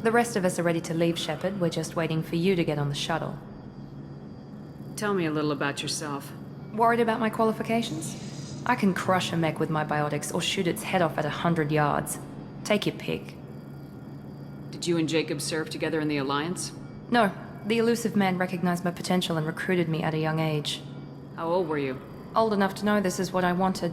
The rest of us are ready to leave, Shepard. We're just waiting for you to get on the shuttle. Tell me a little about yourself. Worried about my qualifications? I can crush a mech with my biotics or shoot its head off at 100 yards. Take your pick. Did you and Jacob serve together in the Alliance? No, the elusive man recognized my potential and recruited me at a young age. How old were you? Old enough to know this is what I wanted.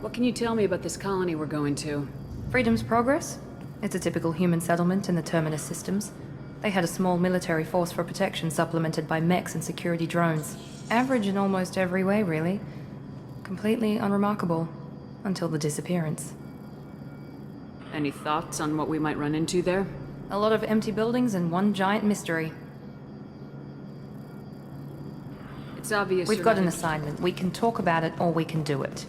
What can you tell me about this colony we're going to? Freedom's Progress? It's a typical human settlement in the Terminus systems. They had a small military force for protection supplemented by mechs and security drones. Average in almost every way, really. Completely unremarkable. Until the disappearance. Any thoughts on what we might run into there? A lot of empty buildings and one giant mystery. It's obvious We've got an assignment. We can talk about it or we can do it.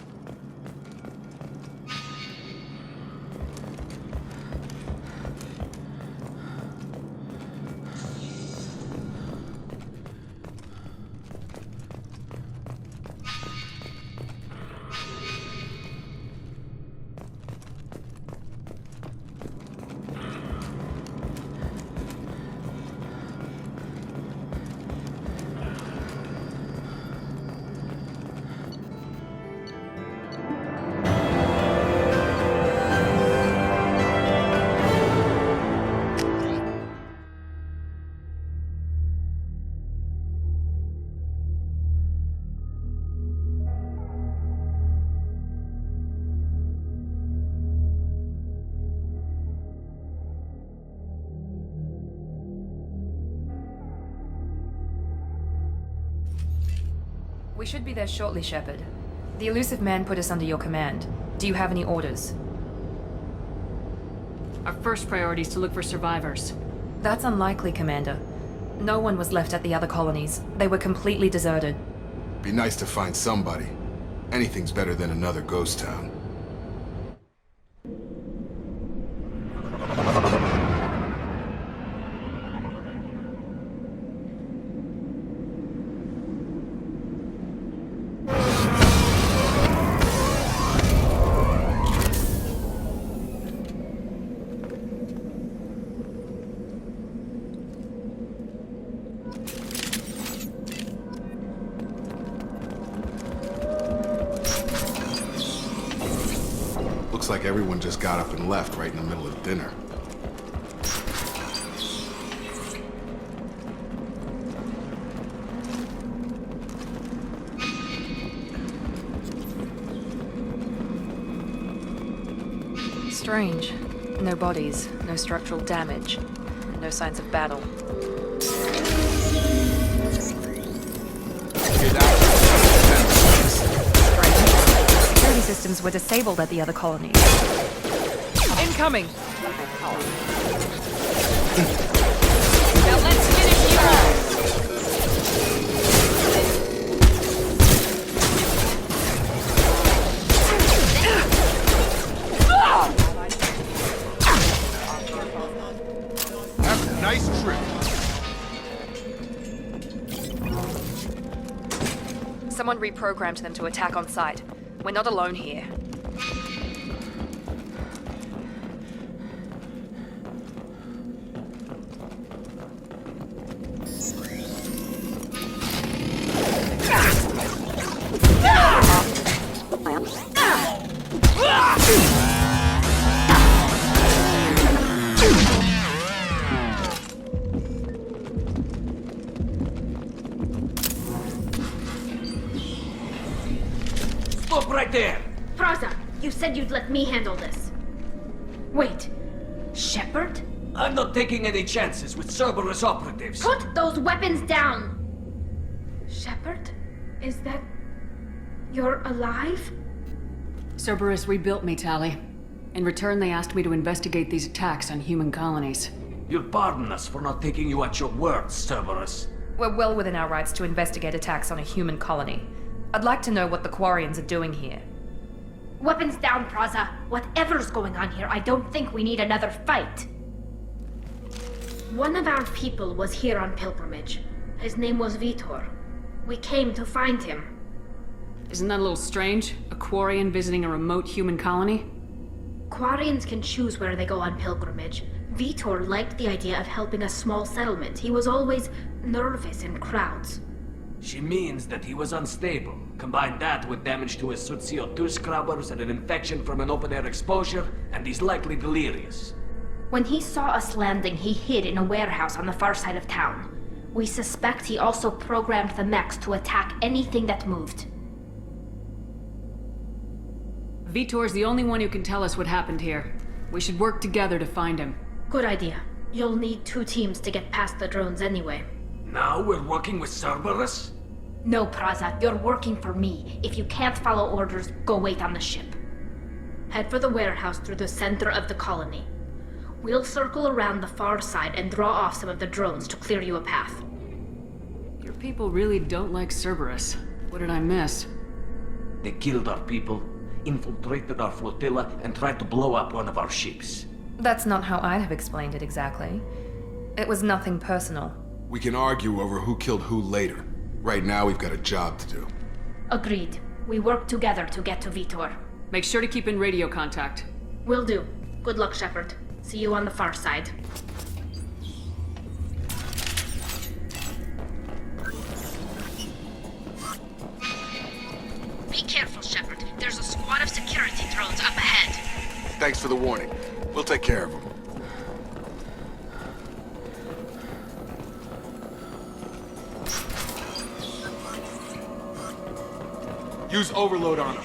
We should be there shortly, Shepard. The elusive man put us under your command. Do you have any orders? Our first priority is to look for survivors. That's unlikely, Commander. No one was left at the other colonies. They were completely deserted. Be nice to find somebody. Anything's better than another ghost town. Looks like everyone just got up and left right in the middle of dinner. Strange. No bodies, no structural damage, and no signs of battle. Security systems were disabled at the other colonies. Incoming! Now let's finish you! Have a nice trip. Someone reprogrammed them to attack on sight. We're not alone here. Stop right there! Praza, you said you'd let me handle this. Wait, Shepard? I'm not taking any chances with Cerberus operatives. Put those weapons down! Shepard? Is that... you're alive? Cerberus rebuilt me, Tali. In return, they asked me to investigate these attacks on human colonies. You'll pardon us for not taking you at your word, Cerberus. We're well within our rights to investigate attacks on a human colony. I'd like to know what the Quarians are doing here. Weapons down, Praza. Whatever's going on here, I don't think we need another fight. One of our people was here on pilgrimage. His name was Vitor. We came to find him. Isn't that a little strange? A Quarian visiting a remote human colony? Quarians can choose where they go on pilgrimage. Vitor liked the idea of helping a small settlement. He was always nervous in crowds. She means that he was unstable. Combine that with damage to his suit CO2 scrubbers and an infection from an open-air exposure, and he's likely delirious. When he saw us landing, he hid in a warehouse on the far side of town. We suspect he also programmed the mechs to attack anything that moved. Vitor's the only one who can tell us what happened here. We should work together to find him. Good idea. You'll need 2 teams to get past the drones anyway. Now we're working with Cerberus? No, Praza, you're working for me. If you can't follow orders, go wait on the ship. Head for the warehouse through the center of the colony. We'll circle around the far side and draw off some of the drones to clear you a path. Your people really don't like Cerberus. What did I miss? They killed our people, infiltrated our flotilla, and tried to blow up one of our ships. That's not how I'd have explained it exactly. It was nothing personal. We can argue over who killed who later. Right now, we've got a job to do. Agreed. We work together to get to Vitor. Make sure to keep in radio contact. Will do. Good luck, Shepard. See you on the far side. Be careful, Shepard. There's a squad of security drones up ahead. Thanks for the warning. We'll take care of them. Use overload on them.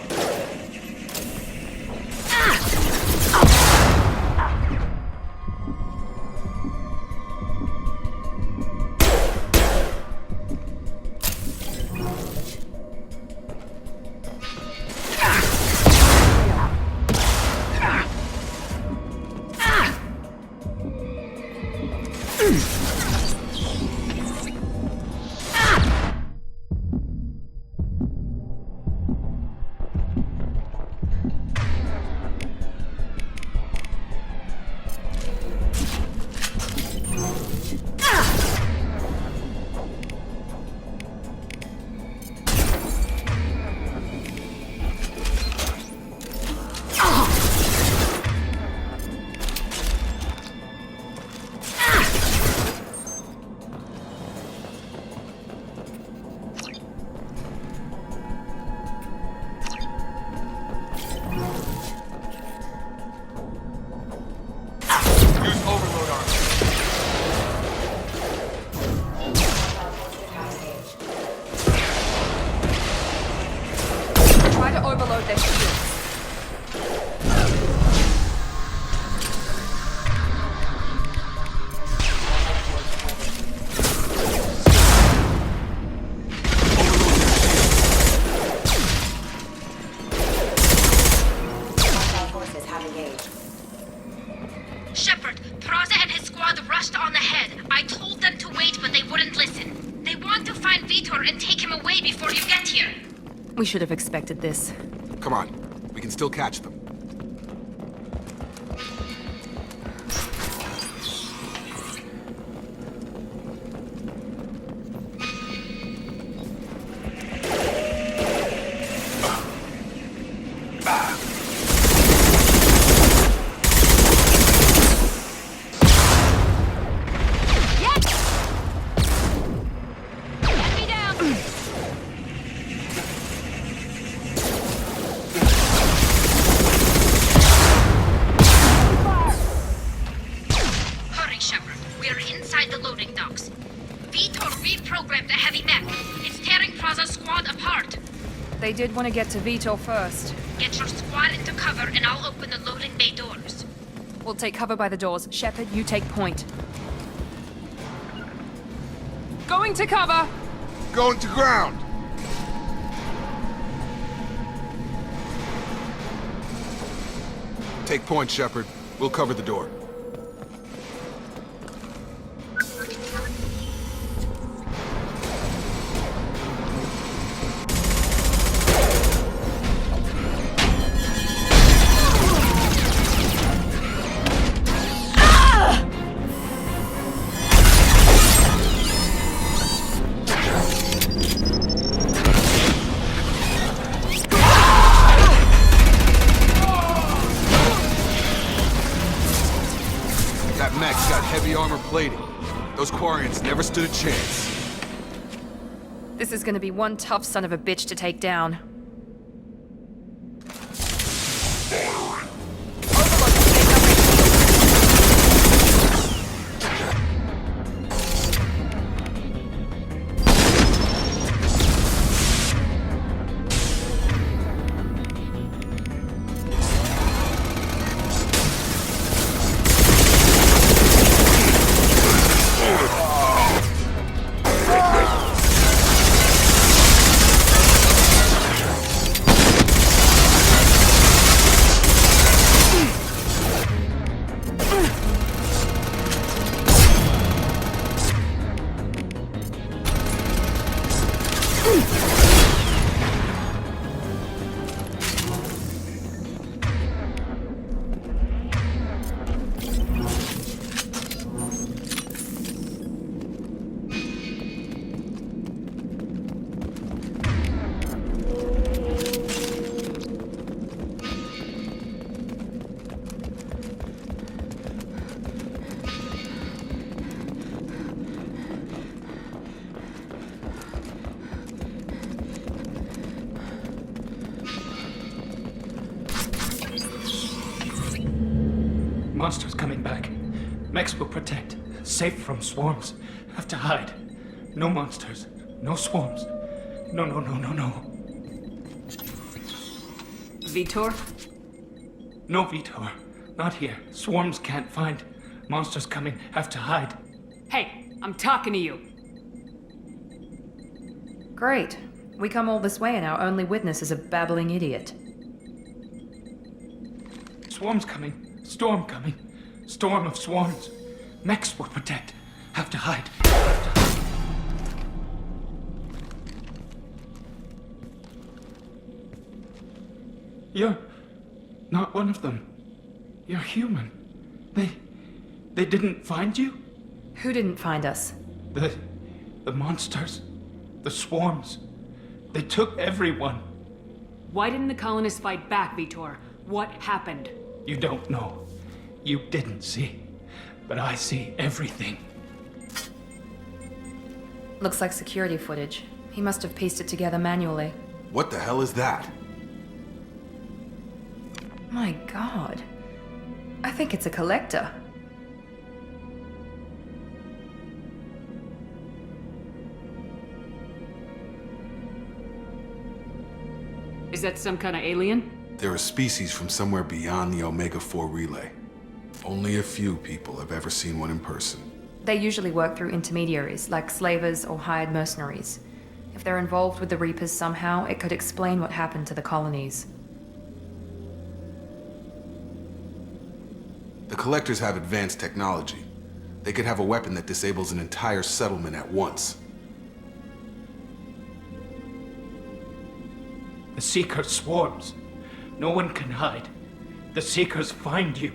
overload their shields. Shepard, Praza and his squad rushed on ahead. I told them to wait, but they wouldn't listen. They want to find Vitor and take him away before you get here. We should have expected this. Come on, we can still catch them. They did want to get to Vitor first. Get your squad into cover and I'll open the loading bay doors. We'll take cover by the doors. Shepard, you take point. Going to cover! Going to ground! Take point, Shepard. We'll cover the door. heavy armor plating. Those Quarians never stood a chance. This is gonna be one tough son of a bitch to take down. Monsters coming back. Mechs will protect. Safe from swarms. Have to hide. No monsters. No swarms. No. Vitor? No Vitor. Not here. Swarms can't find. Monsters coming. Have to hide. Hey, I'm talking to you. Great. We come all this way and our only witness is a babbling idiot. Swarms coming. Storm coming. Storm of swarms. Mechs will protect. Have to hide. You're not one of them. You're human. They didn't find you? Who didn't find us? The monsters. The swarms. They took everyone. Why didn't the colonists fight back, Vitor? What happened? You don't know. You didn't see. But I see everything. Looks like security footage. He must have pieced it together manually. What the hell is that? My god. I think it's a collector. Is that some kind of alien? They're a species from somewhere beyond the Omega-4 relay. Only a few people have ever seen one in person. They usually work through intermediaries, like slavers or hired mercenaries. If they're involved with the Reapers somehow, it could explain what happened to the colonies. The Collectors have advanced technology. They could have a weapon that disables an entire settlement at once. The Seeker swarms. No one can hide. The Seekers find you,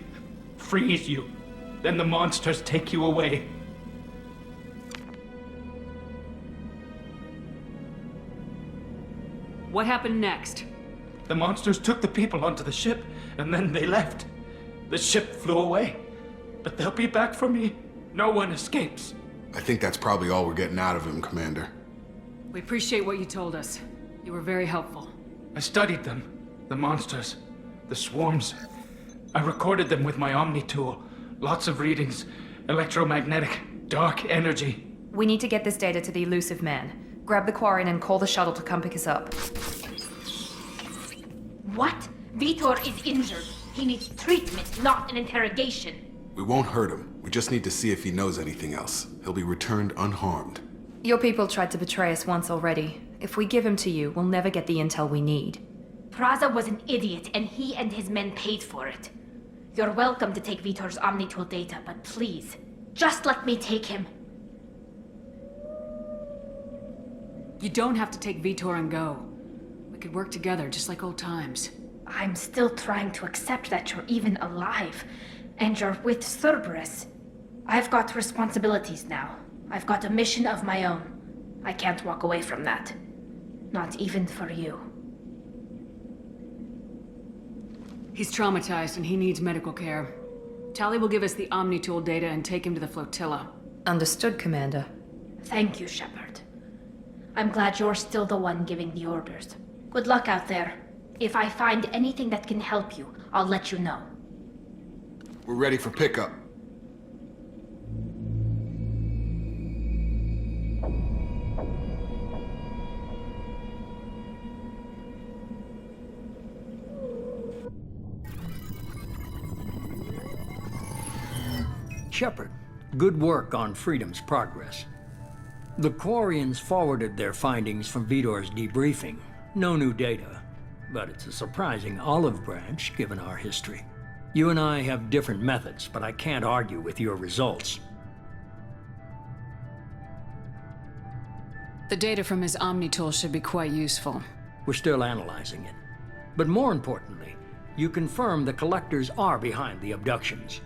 freeze you, then the monsters take you away. What happened next? The monsters took the people onto the ship, and then they left. The ship flew away. But they'll be back for me. No one escapes. I think that's probably all we're getting out of him, Commander. We appreciate what you told us. You were very helpful. I studied them. The monsters. The swarms. I recorded them with my Omni tool. Lots of readings. Electromagnetic. Dark energy. We need to get this data to the elusive man. Grab the Quarian and call the shuttle to come pick us up. What? Vitor is injured. He needs treatment, not an interrogation. We won't hurt him. We just need to see if he knows anything else. He'll be returned unharmed. Your people tried to betray us once already. If we give him to you, we'll never get the intel we need. Praza was an idiot, and he and his men paid for it. You're welcome to take Vitor's Omnitool data, but please, just let me take him. You don't have to take Vitor and go. We could work together, just like old times. I'm still trying to accept that you're even alive, and you're with Cerberus. I've got responsibilities now. I've got a mission of my own. I can't walk away from that. Not even for you. He's traumatized and he needs medical care. Tali will give us the Omni Tool data and take him to the flotilla. Understood, Commander. Thank you, Shepard. I'm glad you're still the one giving the orders. Good luck out there. If I find anything that can help you, I'll let you know. We're ready for pickup. Shepard, good work on Freedom's progress. The Quarians forwarded their findings from Vidor's debriefing. No new data, but it's a surprising olive branch given our history. You and I have different methods, but I can't argue with your results. The data from his Omni Tool should be quite useful. We're still analyzing it. But more importantly, you confirm the Collectors are behind the abductions.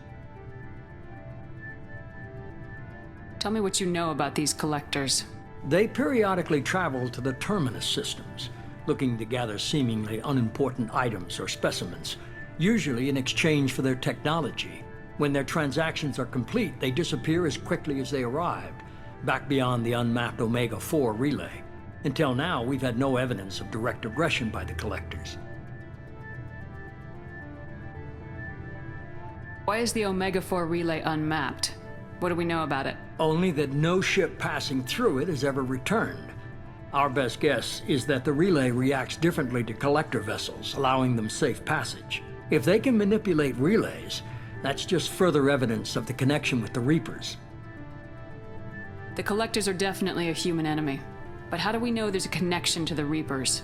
Tell me what you know about these Collectors. They periodically travel to the Terminus systems, looking to gather seemingly unimportant items or specimens, usually in exchange for their technology. When their transactions are complete, they disappear as quickly as they arrived, back beyond the unmapped Omega-4 relay. Until now, we've had no evidence of direct aggression by the Collectors. Why is the Omega-4 relay unmapped? What do we know about it? Only that no ship passing through it has ever returned. Our best guess is that the relay reacts differently to collector vessels, allowing them safe passage. If they can manipulate relays, that's just further evidence of the connection with the Reapers. The Collectors are definitely a human enemy. But how do we know there's a connection to the Reapers?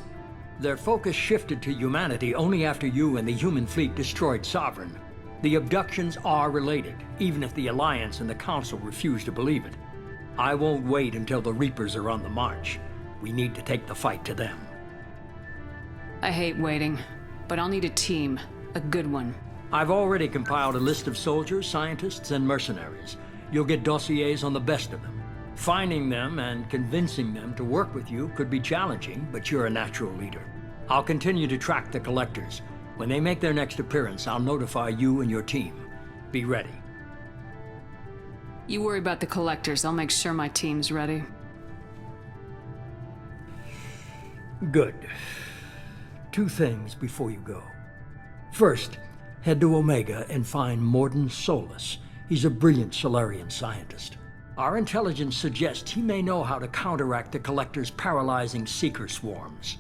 Their focus shifted to humanity only after you and the human fleet destroyed Sovereign. The abductions are related, even if the Alliance and the Council refuse to believe it. I won't wait until the Reapers are on the march. We need to take the fight to them. I hate waiting, but I'll need a team. A good one. I've already compiled a list of soldiers, scientists, and mercenaries. You'll get dossiers on the best of them. Finding them and convincing them to work with you could be challenging, but you're a natural leader. I'll continue to track the Collectors. When they make their next appearance, I'll notify you and your team. Be ready. You worry about the Collectors. I'll make sure my team's ready. Good. 2 things before you go. First, head to Omega and find Morden Solus. He's a brilliant Solarian scientist. Our intelligence suggests he may know how to counteract the Collectors' paralyzing Seeker swarms.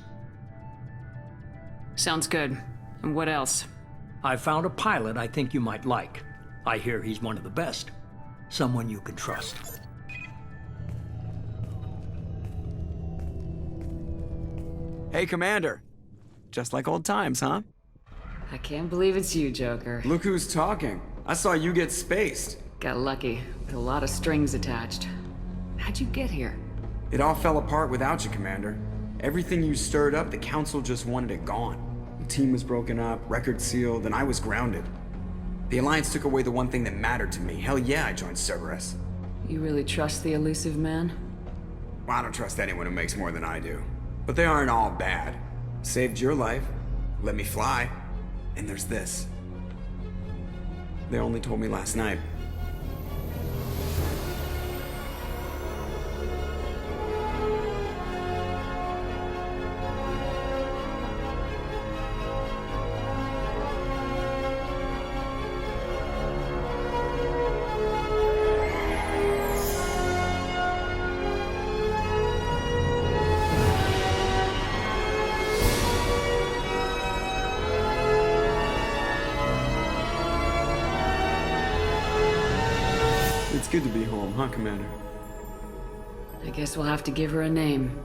Sounds good. And what else? I found a pilot I think you might like. I hear he's one of the best. Someone you can trust. Hey, Commander. Just like old times, huh? I can't believe it's you, Joker. Look who's talking. I saw you get spaced. Got lucky, with a lot of strings attached. How'd you get here? It all fell apart without you, Commander. Everything you stirred up, the Council just wanted it gone. The team was broken up, record sealed, and I was grounded. The Alliance took away the one thing that mattered to me. Hell yeah, I joined Cerberus. You really trust the elusive man? Well, I don't trust anyone who makes more than I do. But they aren't all bad. Saved your life, let me fly, and there's this. They only told me last night. It's good to be home, huh, Commander? I guess we'll have to give her a name.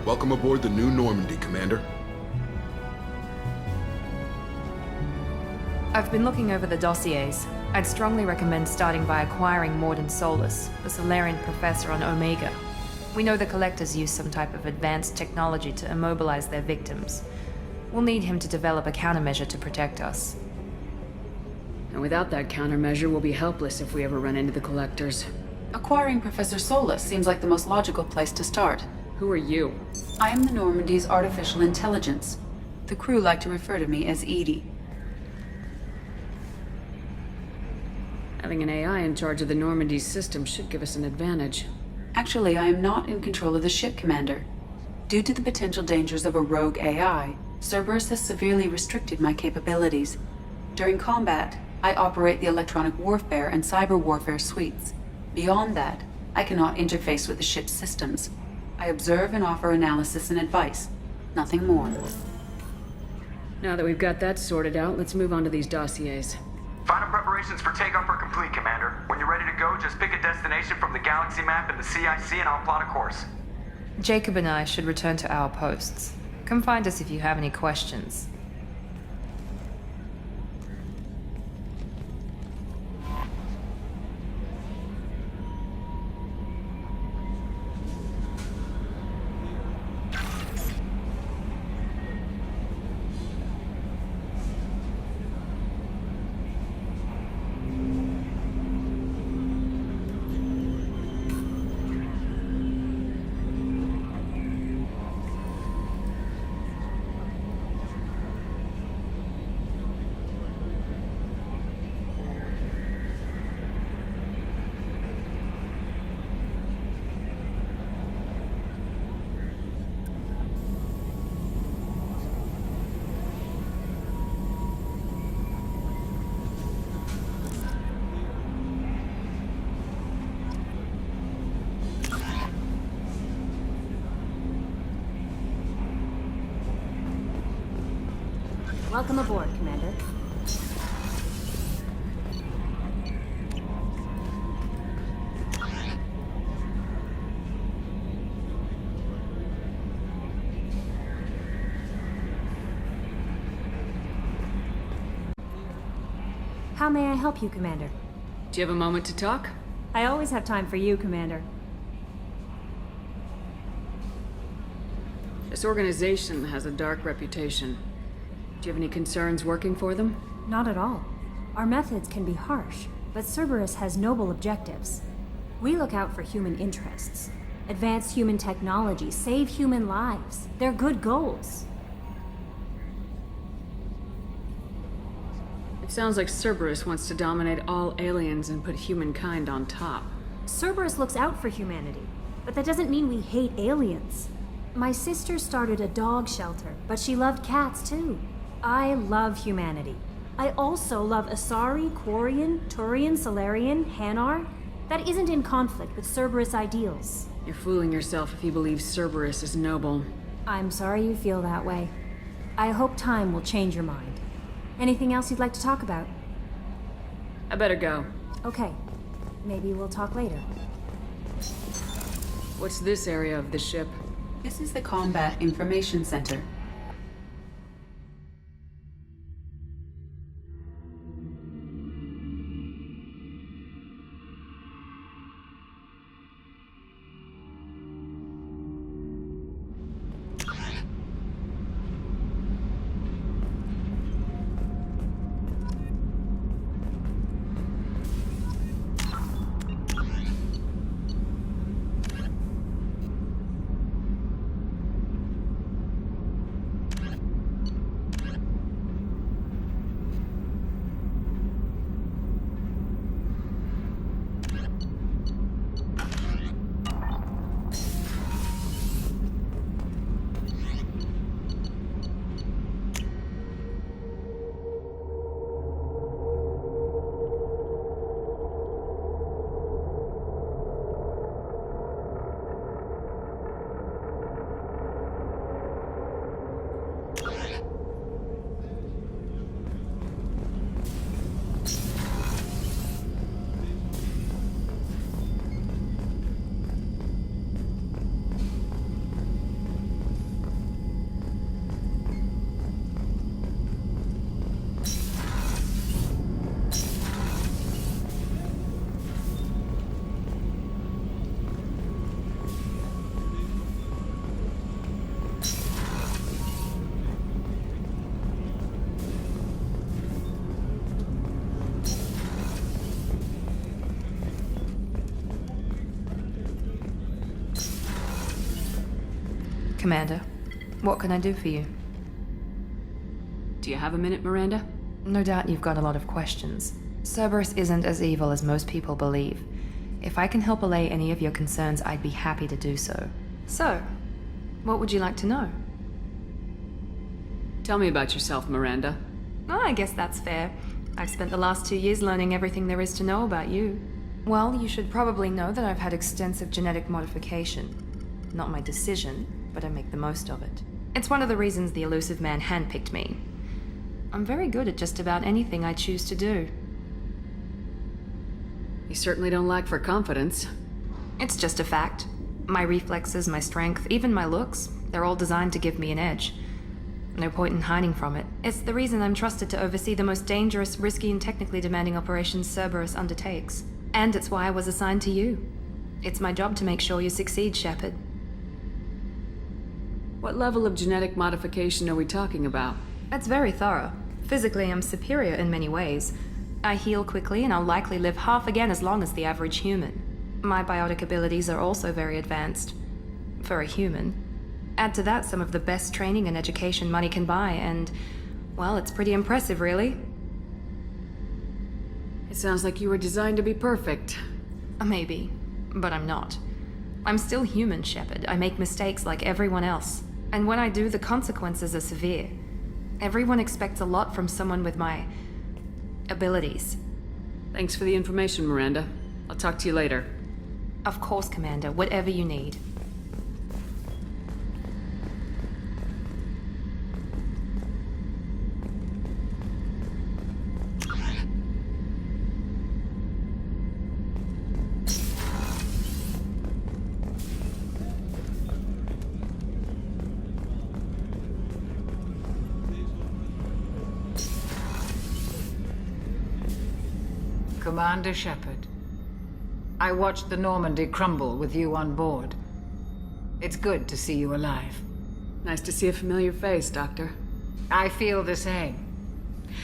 Welcome aboard the New Normandy, Commander. I've been looking over the dossiers. I'd strongly recommend starting by acquiring Morden Solus, the Solarian professor on Omega. We know the Collectors use some type of advanced technology to immobilize their victims. We'll need him to develop a countermeasure to protect us. And without that countermeasure, we'll be helpless if we ever run into the Collectors. Acquiring Professor Solus seems like the most logical place to start. Who are you? I am the Normandy's artificial intelligence. The crew like to refer to me as Edie. Having an AI in charge of the Normandy's system should give us an advantage. Actually, I am not in control of the ship, Commander. Due to the potential dangers of a rogue AI, Cerberus has severely restricted my capabilities. During combat, I operate the electronic warfare and cyber warfare suites. Beyond that, I cannot interface with the ship's systems. I observe and offer analysis and advice. Nothing more. Now that we've got that sorted out, let's move on to these dossiers. Final preparations for takeoff are complete, Commander. When you're ready to go, just pick a destination from the galaxy map in the CIC and I'll plot a course. Jacob and I should return to our posts. Come find us if you have any questions. Welcome aboard, Commander. How may I help you, Commander? Do you have a moment to talk? I always have time for you, Commander. This organization has a dark reputation. Do you have any concerns working for them? Not at all. Our methods can be harsh, but Cerberus has noble objectives. We look out for human interests. Advance human technology, save human lives. They're good goals. It sounds like Cerberus wants to dominate all aliens and put humankind on top. Cerberus looks out for humanity, but that doesn't mean we hate aliens. My sister started a dog shelter, but she loved cats too. I love humanity. I also love Asari, Quarian, Turian, Solarian, Hanar. That isn't in conflict with Cerberus ideals. You're fooling yourself if you believe Cerberus is noble. I'm sorry you feel that way. I hope time will change your mind. Anything else you'd like to talk about? I better go. Okay. Maybe we'll talk later. What's this area of the ship? This is the Combat Information Center. Commander, what can I do for you? Do you have a minute, Miranda? No doubt you've got a lot of questions. Cerberus isn't as evil as most people believe. If I can help allay any of your concerns, I'd be happy to do so. So, what would you like to know? Tell me about yourself, Miranda. Oh, I guess that's fair. I've spent the last 2 years learning everything there is to know about you. Well, you should probably know that I've had extensive genetic modification. Not my decision, but I make the most of it. It's one of the reasons the elusive man handpicked me. I'm very good at just about anything I choose to do. You certainly don't lack for confidence. It's just a fact. My reflexes, my strength, even my looks, they're all designed to give me an edge. No point in hiding from it. It's the reason I'm trusted to oversee the most dangerous, risky, and technically demanding operations Cerberus undertakes. And it's why I was assigned to you. It's my job to make sure you succeed, Shepard. What level of genetic modification are we talking about? That's very thorough. Physically, I'm superior in many ways. I heal quickly, and I'll likely live half again as long as the average human. My biotic abilities are also very advanced. For a human. Add to that some of the best training and education money can buy, and, well, it's pretty impressive, really. It sounds like you were designed to be perfect. Maybe, but I'm not. I'm still human, Shepard. I make mistakes like everyone else. And when I do, the consequences are severe. Everyone expects a lot from someone with my abilities. Thanks for the information, Miranda. I'll talk to you later. Of course, Commander. Whatever you need. Commander Shepard, I watched the Normandy crumble with you on board. It's good to see you alive. Nice to see a familiar face, Doctor. I feel the same.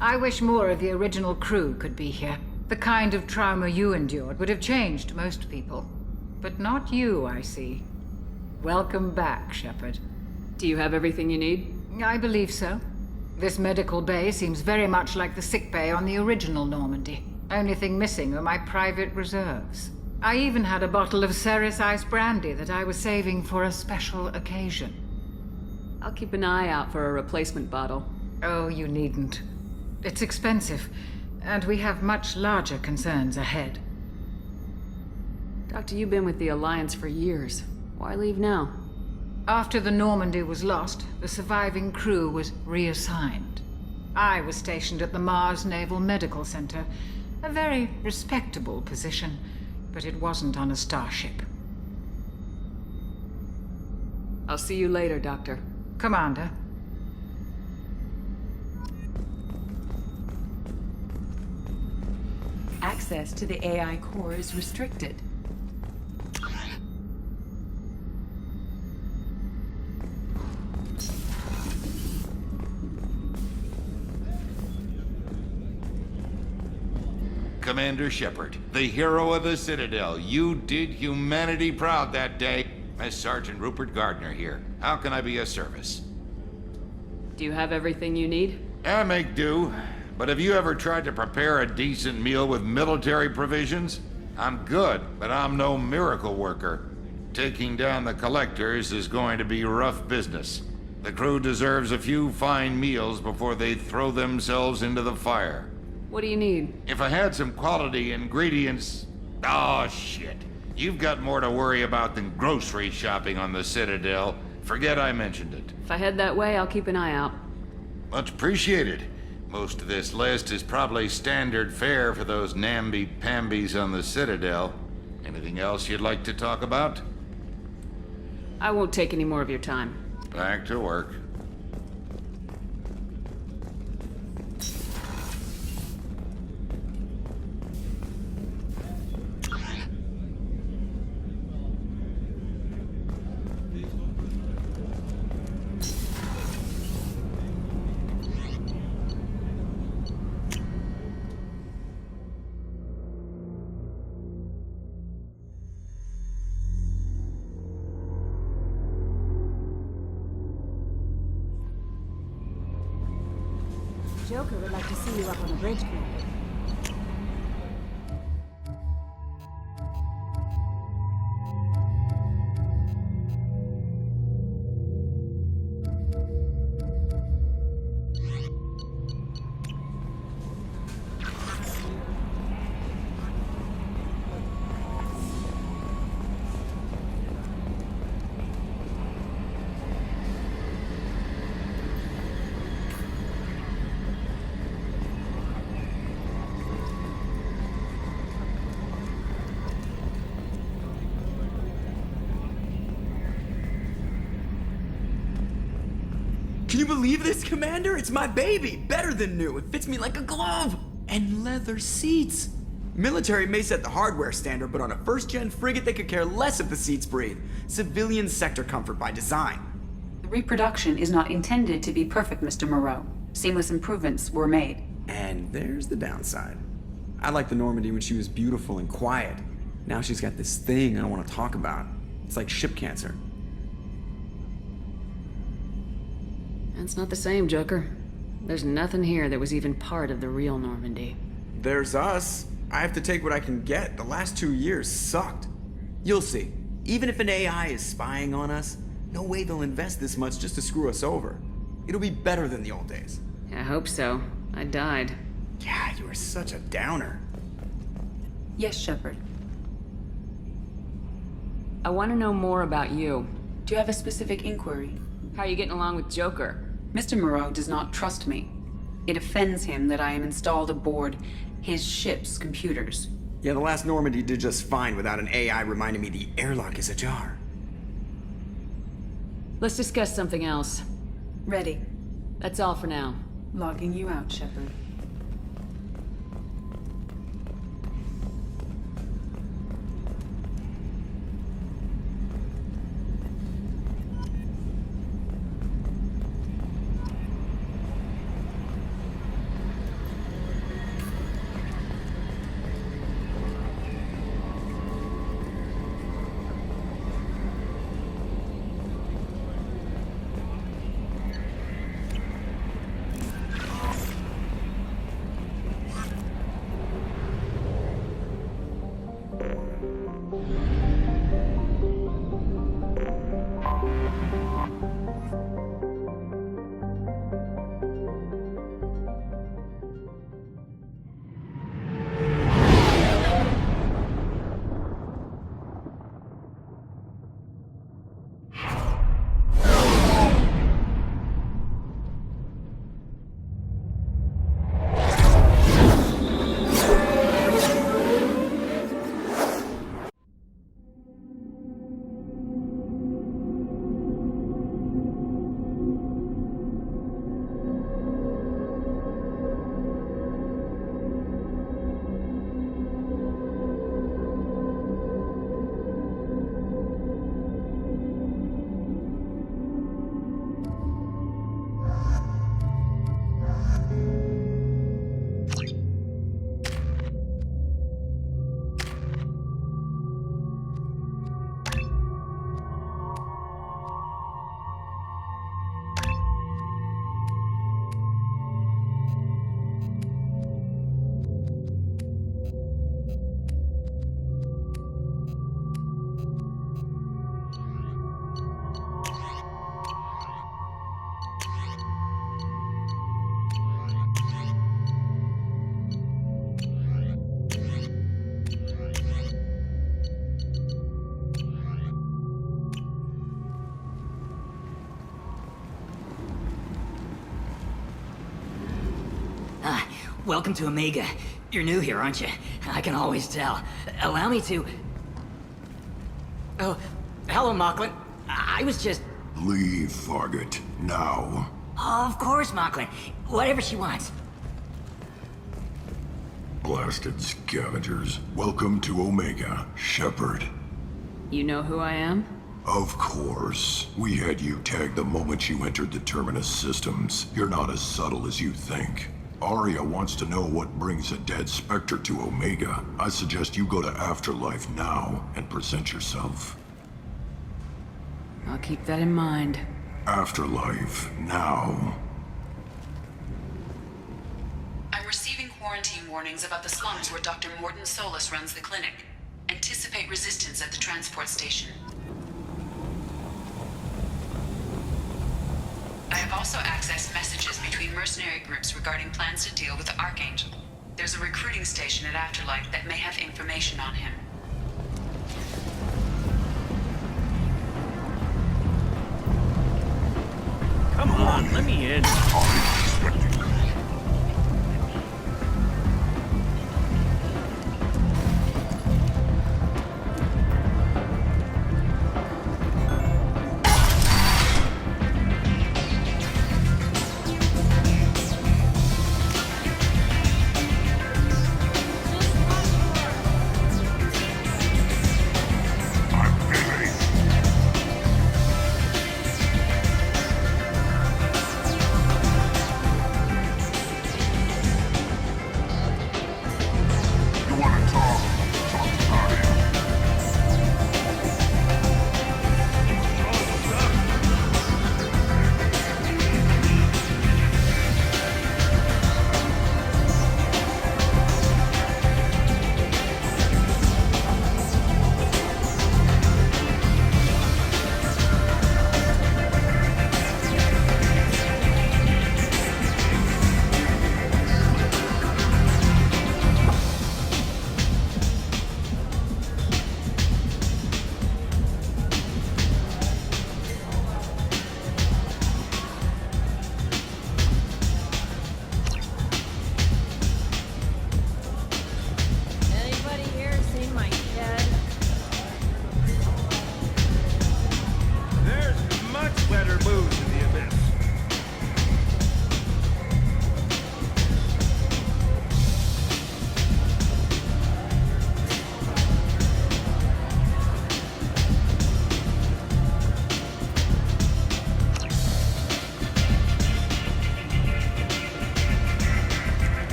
I wish more of the original crew could be here. The kind of trauma you endured would have changed most people. But not you, I see. Welcome back, Shepard. Do you have everything you need? I believe so. This medical bay seems very much like the sick bay on the original Normandy. Only thing missing are my private reserves. I even had a bottle of Ceres Ice brandy that I was saving for a special occasion. I'll keep an eye out for a replacement bottle. Oh, you needn't. It's expensive, and we have much larger concerns ahead. Doctor, you've been with the Alliance for years. Why leave now? After the Normandy was lost, the surviving crew was reassigned. I was stationed at the Mars Naval Medical Center, a very respectable position, but it wasn't on a starship. I'll see you later, Doctor. Commander. Access to the AI core is restricted. Commander Shepard, the hero of the Citadel. You did humanity proud that day. Master Sergeant Rupert Gardner here. How can I be of service? Do you have everything you need? I make do. But have you ever tried to prepare a decent meal with military provisions? I'm good, but I'm no miracle worker. Taking down the collectors is going to be rough business. The crew deserves a few fine meals before they throw themselves into the fire. What do you need? If I had some quality ingredients... Oh, shit. You've got more to worry about than grocery shopping on the Citadel. Forget I mentioned it. If I head that way, I'll keep an eye out. Much appreciated. Most of this list is probably standard fare for those namby-pambies on the Citadel. Anything else you'd like to talk about? I won't take any more of your time. Back to work. Joker would like to see you up on the bridge, Commander. Can you believe this, Commander? It's my baby! Better than new. It fits me like a glove! And leather seats! Military may set the hardware standard, but on a first-gen frigate, they could care less if the seats breathe. Civilian sector comfort by design. The reproduction is not intended to be perfect, Mr. Moreau. Seamless improvements were made. And there's the downside. I liked the Normandy when she was beautiful and quiet. Now she's got this thing I want to talk about. It's like ship cancer. That's not the same, Joker. There's nothing here that was even part of the real Normandy. There's us. I have to take what I can get. The last 2 years sucked. You'll see. Even if an AI is spying on us, no way they'll invest this much just to screw us over. It'll be better than the old days. I hope so. I died. Yeah, you are such a downer. Yes, Shepard. I want to know more about you. Do you have a specific inquiry? How are you getting along with Joker? Mr. Moreau does not trust me. It offends him that I am installed aboard his ship's computers. Yeah, the last Normandy did just fine without an AI reminding me the airlock is ajar. Let's discuss something else. Ready. That's all for now. Logging you out, Shepard. Welcome to Omega. You're new here, aren't you? I can always tell. Allow me to... Oh, hello, Mocklin. I was just... Leave, Fargate. Now. Oh, of course, Mocklin. Whatever she wants. Blasted scavengers. Welcome to Omega, Shepard. You know who I am? Of course. We had you tagged the moment you entered the Terminus systems. You're not as subtle as you think. Arya wants to know what brings a dead Spectre to Omega. I suggest you go to Afterlife now and present yourself. I'll keep that in mind. Afterlife now. warnings about the slums where Dr. Morton Solus runs the clinic. Anticipate resistance at the transport station. I have also accessed messages between mercenary groups regarding plans to deal with the Archangel. There's a recruiting station at Afterlife that may have information on him. Come on, let me in.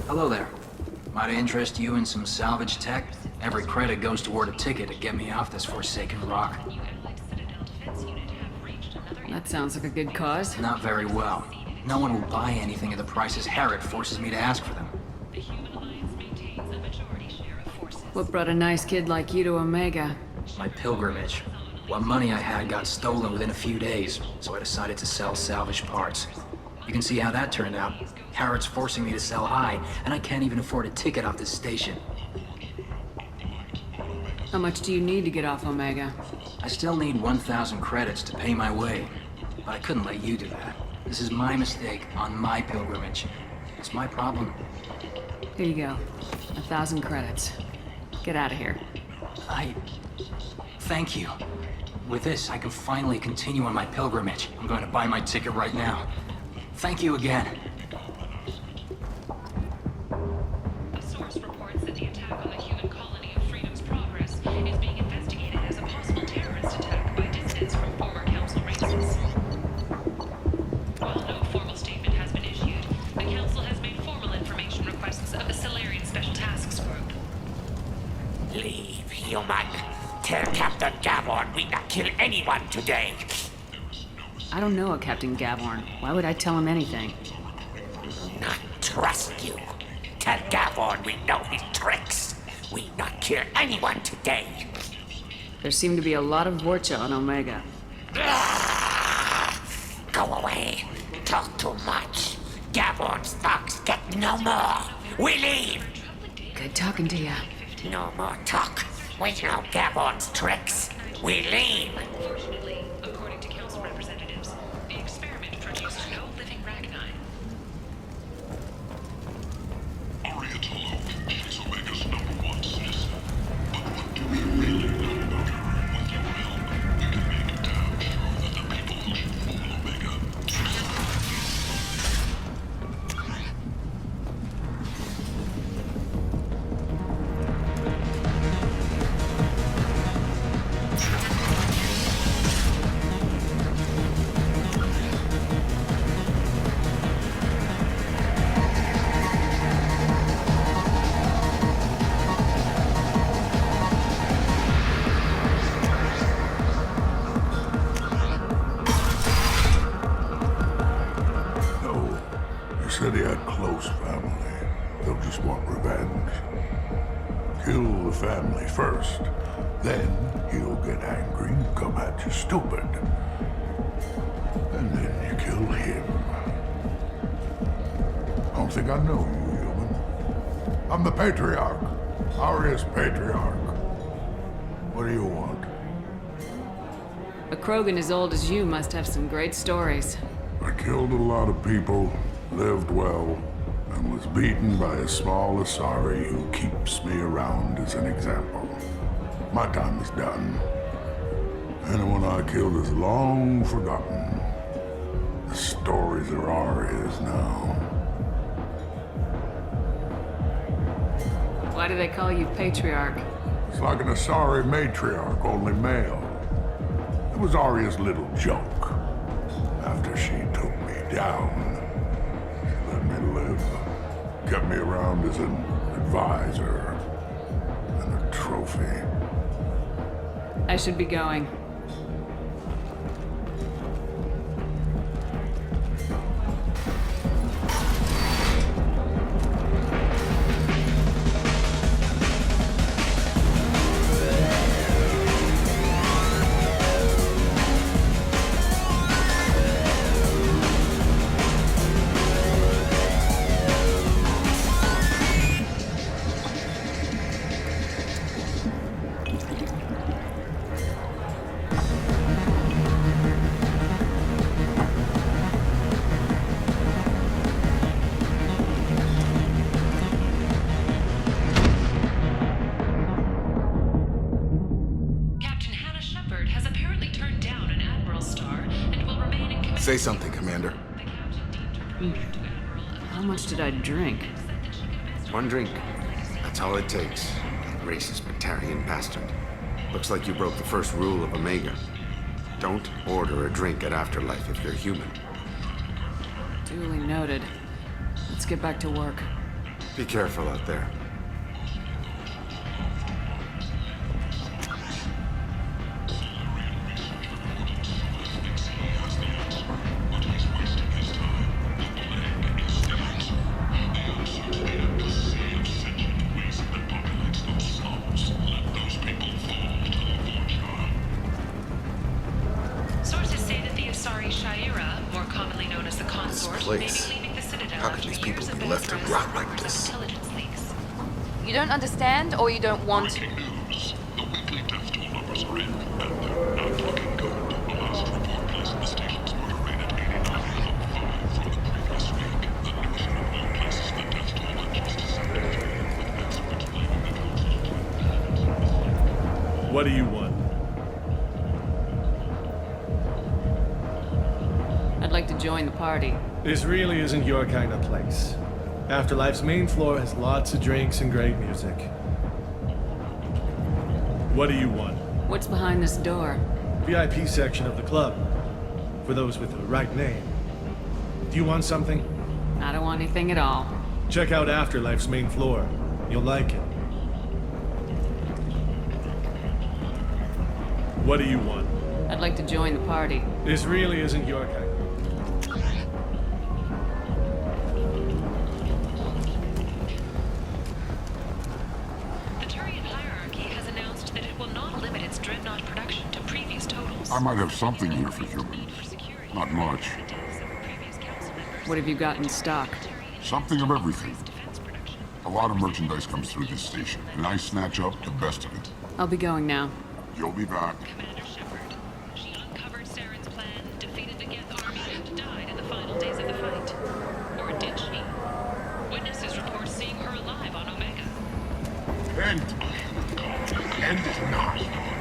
Hello there. Might I interest you in some salvage tech? Every credit goes toward a ticket to get me off this forsaken rock. That sounds like a good cause. Not very well. No one will buy anything at the prices Harrod forces me to ask for them. What brought a nice kid like you to Omega? My pilgrimage. What money I had got stolen within a few days, so I decided to sell salvaged parts. You can see how that turned out. Harrod's forcing me to sell high, and I can't even afford a ticket off this station. How much do you need to get off Omega? I still need 1,000 credits to pay my way, but I couldn't let you do that. This is my mistake on my pilgrimage. It's my problem. Here you go. 1,000 credits. Get out of here. Thank you. With this, I can finally continue on my pilgrimage. I'm going to buy my ticket right now. Thank you again. A source reports that the attack on the human colony of Freedom's Progress is being investigated as a possible terrorist attack by dissidents from former council races. While no formal statement has been issued, the council has made formal information requests of the Solarian Special Tasks Group. Leave, human. Tell Captain Gaborn we not kill anyone today. I don't know a Captain Gaborn. Why would I tell him anything? Not trust you. Tell Gaborn we know his tricks. We not kill anyone today. There seem to be a lot of Vorcha on Omega. Go away. Talk too much. Gaborn's thugs get no more. We leave. Good talking to you. No more talk. We know Gaborn's tricks. We leave. Unfortunately, according to council representatives, said he had close family. They'll just want revenge. Kill the family first. Then he'll get angry and come at you stupid. And then you kill him. I don't think I know you, human. I'm the Patriarch. Aria's Patriarch. What do you want? A Krogan as old as you must have some great stories. I killed a lot of people, lived well, and was beaten by a small Asari who keeps me around as an example. My time is done. Anyone I killed is long forgotten. The stories are Aria's now. Why do they call you Patriarch? It's like an Asari matriarch, only male. It was Aria's little joke. After she took me down, she let me live. Kept me around as an advisor and a trophy. I should be going. Say something, Commander. How much did I drink? One drink. That's all it takes. Racist Batarian bastard. Looks like you broke the first rule of Omega. Don't order a drink at Afterlife if you're human. Duly noted. Let's get back to work. Be careful out there. You don't understand, or you don't want to? What do you want? I'd like to join the party. This really isn't your kind of place. Afterlife's main floor has lots of drinks and great music. What do you want? What's behind this door? VIP section of the club. For those with the right name. Do you want something? I don't want anything at all. Check out Afterlife's main floor. You'll like it. What do you want? I'd like to join the party. This really isn't your kind. I might have something here for humans. Not much. What have you got in stock? Something of everything. A lot of merchandise comes through this station, and I snatch up the best of it. I'll be going now. You'll be back. She uncovered Saren's plan, defeated the Geth army, and died in the final days of the fight. Or did she? Witnesses report seeing her alive on Omega. And not.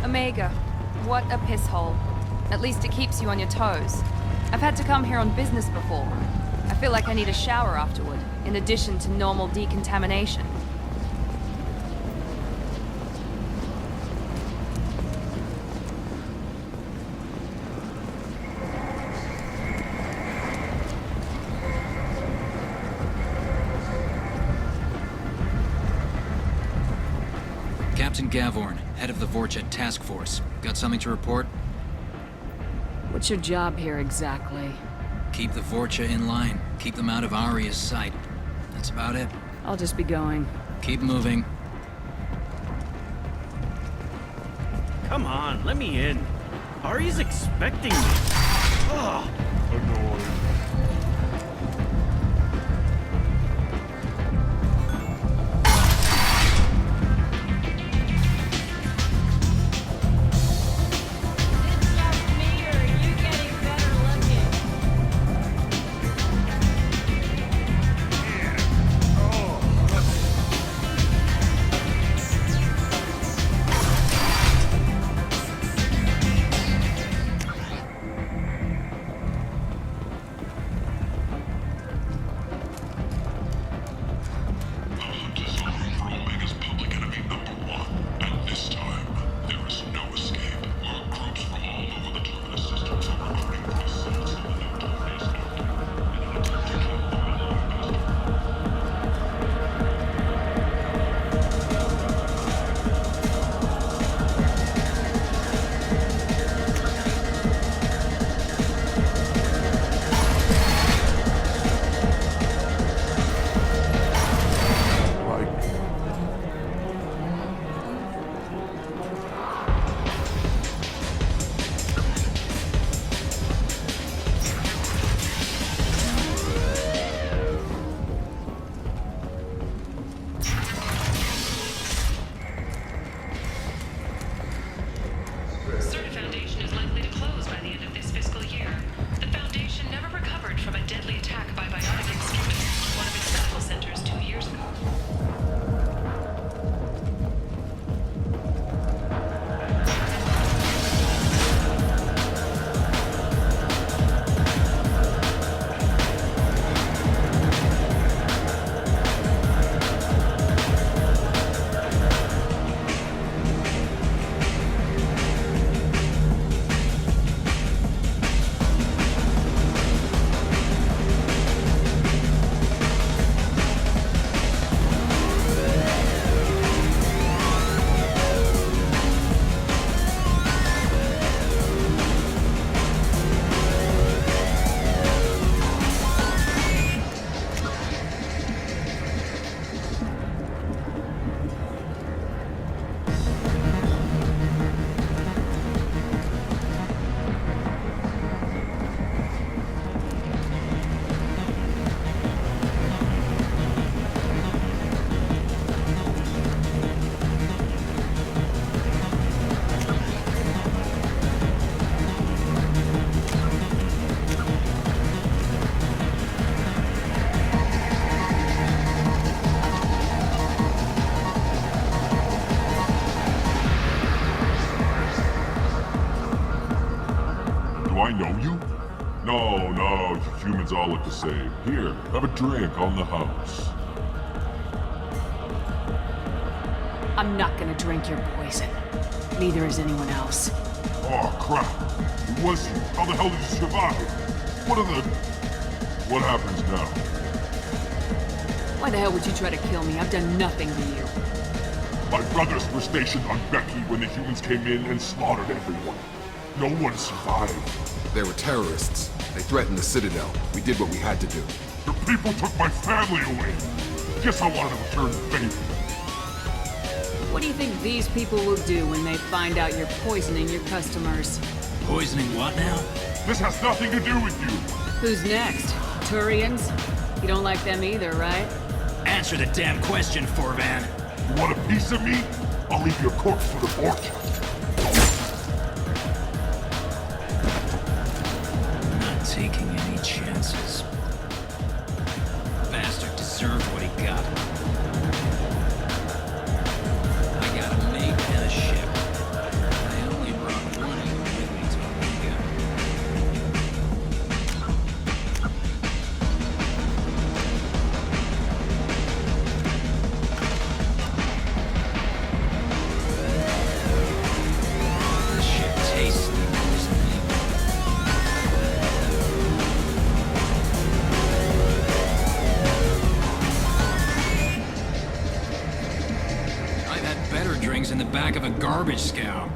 Omega. What a piss hole. At least it keeps you on your toes. I've had to come here on business before. I feel like I need a shower afterward, in addition to normal decontamination. Captain Gavorn, head of the Vorchet Task Force. Got something to report? What's your job here exactly? Keep the Vorcha in line. Keep them out of Aria's sight. That's about it. I'll just be going. Keep moving. Come on, let me in. Ari's expecting me. Ugh. Annoying. I know you? No, humans all look the same. Here, have a drink on the house. I'm not gonna drink your poison. Neither is anyone else. Oh, crap. It was you. How the hell did you survive? What happens now? Why the hell would you try to kill me? I've done nothing to you. My brothers were stationed on Becky when the humans came in and slaughtered everyone. No one survived. They were terrorists. They threatened the Citadel. We did what we had to do. The people took my family away. Guess I wanted to return the favor. What do you think these people will do when they find out you're poisoning your customers? Poisoning what now? This has nothing to do with you. Who's next? Turians? You don't like them either, right? Answer the damn question, Forvan. You want a piece of me? I'll leave your corpse for the fortune. Not taking any chances. Bastard deserved what he got. I got a mate and a ship. I only brought one of them with me to Omega. The ship tastes like poison. garbage scow.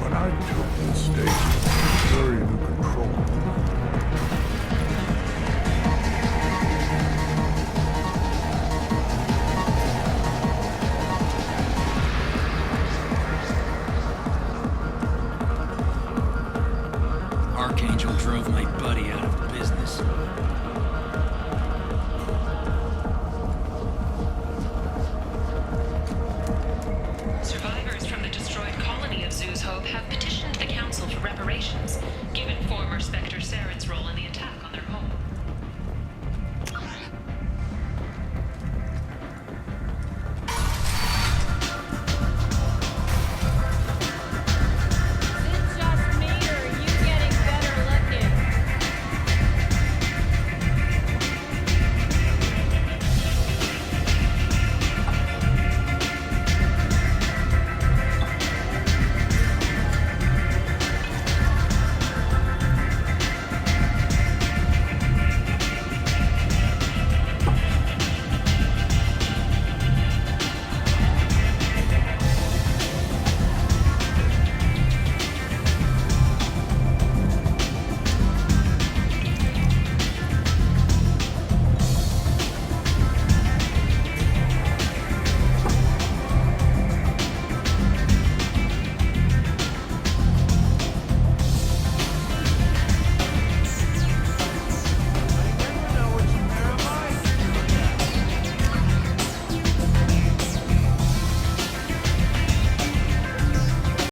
When I took this station, very new control. Archangel drove my buddy out of business. Survivors from the destroyed colony of Zoo's Hope have petitioned the Council for reparations, given former Spectre Saren's role in the